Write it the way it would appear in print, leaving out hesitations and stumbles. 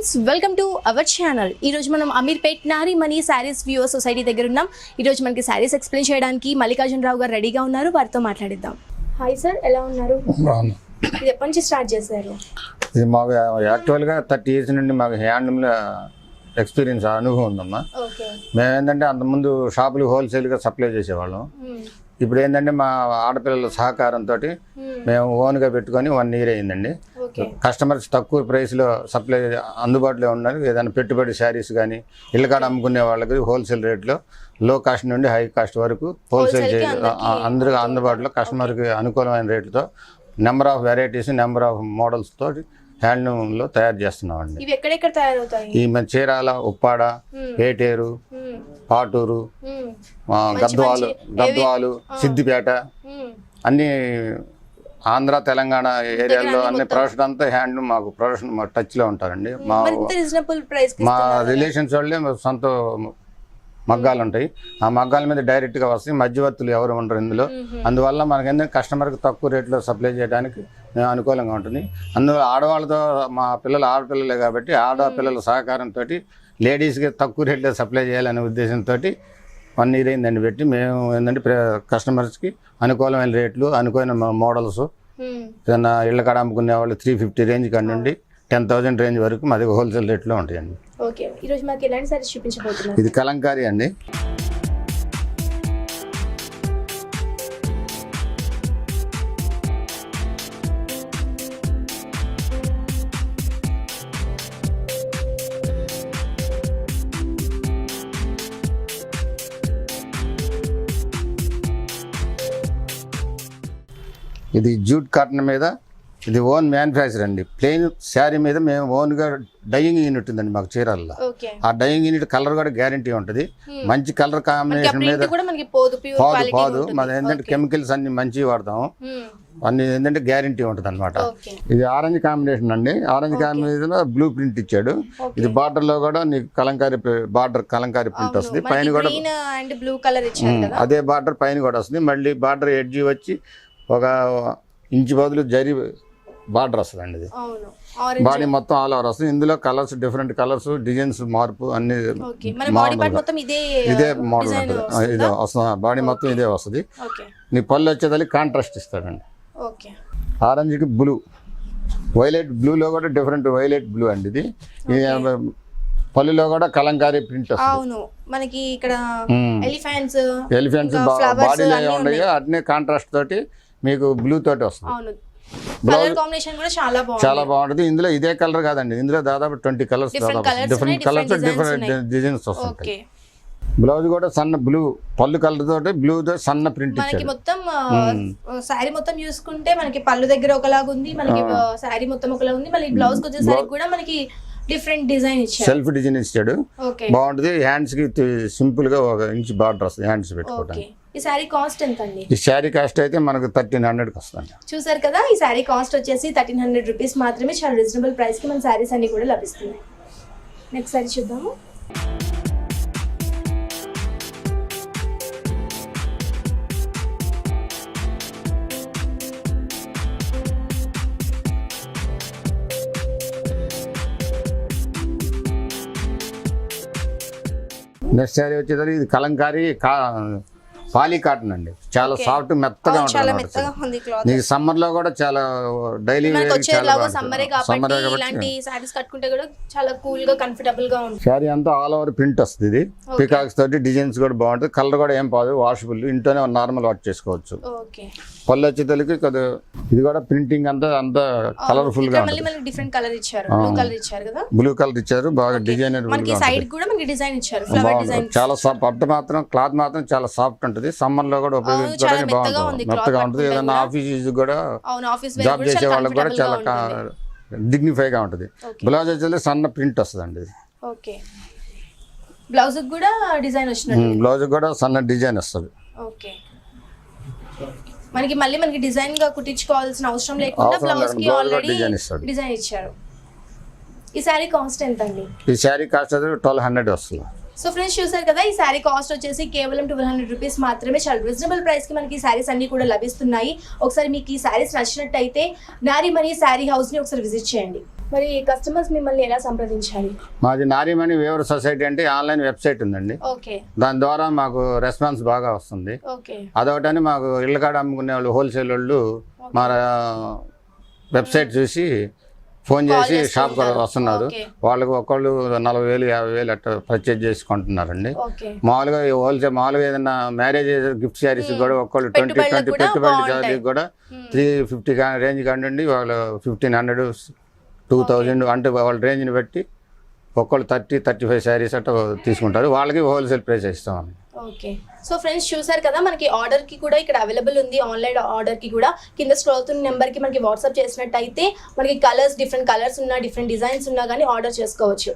Friends, welcome to our channel. ఈరోజు మనం Ameerpet నారీమణి saris viewer society దగ్గర ఉన్నాం. ఈరోజు మనకి శారీస్ ఎక్స్ప్లెయిన్ చేయడానికి మల్లికార్జున రావు గారు రెడీగా ఉన్నారు. వారితో మాట్లాడిద్దాం. హాయ్ సార్, ఎలా ఉన్నారు? ఇది ఎప్పటి నుంచి స్టార్ట్ చేశారు? ఇది మాకు యాక్చువల్గా 30 years నుండి మాకు హ్యాండ్లూమ్లో ఎక్స్పీరియన్స్ అనుభవం ఉందమ్మా. మేము ఏంటంటే అంతకుముందు షాపులు హోల్సేల్గా సప్లై చేసేవాళ్ళం. ఇప్పుడు ఏంటంటే మా ఆడపిల్లల సహకారంతో మేము ఓన్గా పెట్టుకొని 1 year అయిందండి. కస్టమర్స్ తక్కువ ప్రైస్లో సప్లై అందుబాటులో ఉన్నారు. ఏదైనా పెట్టుబడి శారీస్ కానీ ఇళ్ళకాడ అమ్ముకునే వాళ్ళకి హోల్సేల్ రేట్లో లో కాస్ట్ నుండి హై కాస్ట్ వరకు హోల్సేల్ అందరికీ అందుబాటులో కస్టమర్కి అనుకూలమైన రేట్లతో number of varieties, number of models తోటి హ్యాండ్లూమ్లో తయారు చేస్తున్నామండి. ఇవి ఎక్కడెక్కడ తయారవుతాయి? ఈ మన చీరాల, ఉప్పాడ, ఏటేరు, పాటూరు, గద్వాలు, సిద్దిపేట అన్ని ఆంధ్ర, తెలంగాణ ఏరియాలో అన్ని ప్రొడక్షన్ అంతా హ్యాండ్లూమ్ మాకు ప్రొడక్షన్ మా టచ్లో ఉంటారండి. మా రిలేషన్స్ వాళ్ళే సొంత మగ్గాలు ఉంటాయి. ఆ మగ్గాల మీద డైరెక్ట్గా వస్తాయి. మధ్యవర్తులు ఎవరు ఉండరు ఇందులో. అందువల్ల మనకి ఏంటంటే కస్టమర్కి తక్కువ రేట్లో సప్లై చేయడానికి అనుకూలంగా ఉంటుంది. అందులో ఆడవాళ్ళతో మా పిల్లలు ఆడపిల్లలే కాబట్టి ఆడపిల్లల సహకారంతో లేడీస్కి తక్కువ రేట్లో సప్లై చేయాలనే ఉద్దేశంతో 1 year అయిందండి పెట్టి. మేము ఏంటంటే కస్టమర్స్కి అనుకూలమైన రేట్లు, అనుకూలమైన మోడల్స్, ఏదైనా ఇళ్ళ కాడ అమ్ముకునే వాళ్ళు 350 రేంజ్ కాడి నుండి 10,000 రేంజ్ వరకు మాది హోల్సేల్ రేట్లో ఉంటాయండి. ఓకే, ఈరోజు మాకు ఎలాంటి సారీస్ చూపించబోతున్నారు? ఇది కలంకారీ అండి. ఇది జూట్ కాటన్ మీద, ఇది ఓన్ మ్యానుఫ్యాక్చర్ అండి. ప్లెయిన్ శారీ మీద మేము ఓన్గా డయింగ్ యూనిట్ ఉందండి మాకు చీరాల్లో. ఆ డయింగ్ యూనిట్ కలర్ కూడా గ్యారంటీ ఉంటుంది. మంచి కలర్ కాంబినేషన్ మీద పోదు. మన ఏంటంటే కెమికల్స్ అన్ని మంచివి వాడతాము. అన్ని ఏంటంటే గ్యారంటీ ఉంటుంది అనమాట. ఇది ఆరెంజ్ కాంబినేషన్ అండి. ఆరెంజ్ కాంబినేషన్ బ్లూ ప్రింట్ ఇచ్చాడు. ఇది బార్డర్ లో కూడా నీకు కలంకారీ బార్డర్, కలంకారీ ప్రింట్ వస్తుంది. పైన కూడా అదే బార్డర్ పైన కూడా వస్తుంది. మళ్ళీ బార్డర్ ఎడ్జి వచ్చి 1 ఇంచు బదులు జరీ బార్డర్ వస్తుంది అండి. ఇది బాడీ మొత్తం ఆల్ ఓవర్ వస్తుంది. ఇందులో కలర్స్, డిఫరెంట్ కలర్స్, డిజైన్స్ మార్పు అన్ని ఇదే మోడల్ ఉంటుంది. ఇదే వస్తుంది. బాడీ మొత్తం ఇదే వస్తుంది. నీ పళ్ళు వచ్చేదానికి కాంట్రాస్ట్ ఇస్తాడండి. ఆరెంజ్కి బ్లూ, వైలెట్ బ్లూలో కూడా డిఫరెంట్ వైలెట్ బ్లూ అండి. ఇది పళ్ళులో కూడా కలంకారీ ప్రింట్ వస్తుంది. మనకి ఇక్కడ ఎలిఫెంట్స్ బాడీలో ఉన్నాయో అట్నే కాంట్రాస్ట్ తోటి మీకు బ్లూ తోటి వస్తుంది. చాలా బాగుంటుంది. ఇందులో ఇదే కలర్ కాదండి, ఇందులో దాదాపు 20 colours, different colours, different designs వస్తుంటాయి. బ్లౌజ్ కూడా సన్న బ్లూ, పళ్ళు కలర్ తోటి బ్లూ తో సన్న ప్రింట్ ఇచ్చారు. మొత్తం శారీ మొత్తం చూసుకుంటే మనకి పళ్ళు దగ్గర ఒకలాగా ఉంది, మనకి శారీ మొత్తం ఒకలా ఉంది. మళ్ళీ బ్లౌజ్ వచ్చేసరికి కూడా మనకి డిఫరెంట్ డిజైన్ ఇచ్చాడు, సెల్ఫ్ డిజైన్ ఇచ్చాడు. బాగుంటుంది. హ్యాండ్స్ కి సింపుల్ గా 1 ఇంచ్ బార్డర్ వస్తుంది హ్యాండ్స్ పెట్టుకోవడానికి. ఈ శారీ కాస్ట్ ఎంత అండి? ఈ శారీ కాస్ట్ అయితే మనకు 1300 వస్తుంది. చూసారు కదా, ఈ శారీ కాస్ట్ వచ్చేసి 1300 రూపీస్ మాత్రమే. చాలా రీజనబుల్ ప్రైస్ కి మన శారీస్ అన్ని కూడా లభిస్తున్నాయి. నెక్స్ట్ శారీ చూద్దాము. నెక్స్ట్ శారీ వచ్చేసరికి ఇది కలంకారీ పాలీ కాటన్ అండి. చాలా సాఫ్ట్, మెత్తగా ఉంటుంది. నీకు సమ్మర్ లో కూడా చాలా డైలీ శారీ అంతా ఆల్ ఓవర్ ప్రింట్ వస్తుంది. ఇది పికాక్స్ తోటి డిజైన్స్ కూడా బాగుంటుంది. కలర్ కూడా ఏం పోదు, వాషబుల్, ఇంట్లోనే నార్మల్ వాష్ చేసుకోవచ్చు. పళ్ళు వచ్చేసరికి ఇది కూడా ప్రింటింగ్ అంతా కలర్ఫుల్ గా బ్లూ కలర్ ఇచ్చారు. బాగా డిజైనర్ చాలా సాఫ్ట్. పట్టు మాత్రం క్లాత్ మాత్రం చాలా సాఫ్ట్ ఉంటుంది. సమ్మర్ లో కూడా ఉపయోగించుకోవడానికి బాగుంటుంది, మెత్తగా ఉంటుంది. ఏదైనా ఆఫీస్ కూడా జాబ్ చేసే వాళ్ళకి కూడా చాలా డిగ్నిఫై గా ఉంటుంది. బ్లౌజ్ వచ్చేసి సన్న ప్రింట్ వస్తుంది అండి. బ్లౌజ్ కూడా సన్న డిజైన్ వస్తుంది. మనకి డిజైన్ గా కుట్టించుకోవాల్సిన అవసరం లేకుండా బ్లౌజ్ కి ఆల్రెడీ డిజైన్ ఇచ్చారు. ఈ శారీ కాస్ట్ ఎంత అండి? ఈ శారీ కాస్ట్ 1200 వస్తుంది. సో ఫ్రెండ్స్, చూసారు కదా, ఈ శారీ కాస్ట్ వచ్చేసి కేవలం 1200 రూపీస్ మాత్రమే. చాలా రీజనబుల్ ప్రైస్ కి మనకి ఈ శారీస్ అన్ని కూడా లభిస్తున్నాయి. ఒకసారి మీకు ఈ శారీస్ నచ్చినట్టయితే నారీమణి శారీ హౌస్ ని ఒకసారి విజిట్ చేయండి. మరి కస్టమర్స్ మిమ్మల్ని ఎలా సంప్రదించాలి? మాది నారీమణి వేవర్ సొసైటీ అంటే ఆన్లైన్ వెబ్సైట్ ఉందండి. ఓకే. దాని ద్వారా మాకు రెస్పాన్స్ బాగా వస్తుంది. ఓకే. అదొకటని మాకు ఇళ్ళ కాడ అమ్ముకునే వాళ్ళు హోల్సేల్ వాళ్ళు మా వెబ్సైట్ చూసి ఫోన్ చేసి షాప్ వస్తున్నారు. వాళ్ళకి ఒక్కళ్ళు 40,000 50,000 అట్లా పర్చేజ్ చేసుకుంటున్నారండి. మామూలుగా మామూలుగా ఏదైనా మ్యారేజ్ గిఫ్ట్ శారీస్ కూడా ఒక్కళ్ళు 20 పెట్టుబడి శారీస్ కూడా 350 రేంజ్ కానివ్వండి, వాళ్ళు 1,500 2,000 అంటే వాళ్ళ రేంజ్ని బట్టి ఒక్కళ్ళు 30-35 శారీస్ అట్లా తీసుకుంటారు. వాళ్ళకి హోల్సేల్ ప్రైస్ ఇస్తామని. ఓకే. సో ఫ్రెండ్స్ చూసారు కదా, మనకి ఆర్డర్కి కూడా ఇక్కడ అవైలబుల్ ఉంది. ఆన్లైన్ ఆర్డర్కి కూడా కింద స్క్రోల్ అవుతున్న నెంబర్కి మనకి వాట్సాప్ చేసినట్టయితే మనకి డిఫరెంట్ కలర్స్ ఉన్నా, డిఫరెంట్ డిజైన్స్ ఉన్నా కానీ ఆర్డర్ చేసుకోవచ్చు.